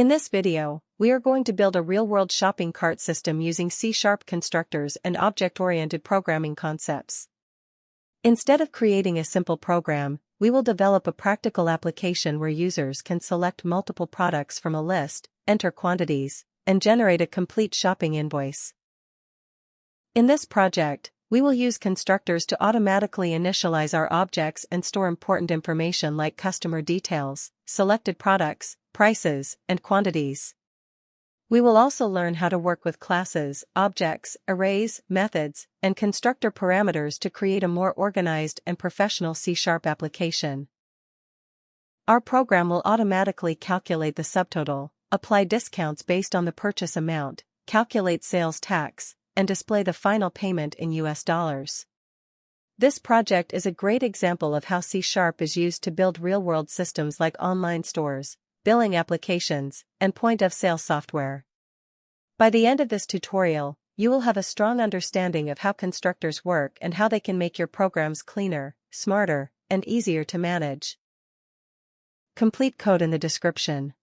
In this video, we are going to build a real-world shopping cart system using C# constructors and object-oriented programming concepts. Instead of creating a simple program, we will develop a practical application where users can select multiple products from a list, enter quantities, and generate a complete shopping invoice. In this project, we will use constructors to automatically initialize our objects and store important information like customer details, selected products, prices, and quantities. We will also learn how to work with classes, objects, arrays, methods, and constructor parameters to create a more organized and professional C# application. Our program will automatically calculate the subtotal, apply discounts based on the purchase amount, calculate sales tax, and display the final payment in US dollars. This project is a great example of how C# is used to build real-world systems like online stores, billing applications, and point-of-sale software. By the end of this tutorial, you will have a strong understanding of how constructors work and how they can make your programs cleaner, smarter, and easier to manage. Complete code in the description.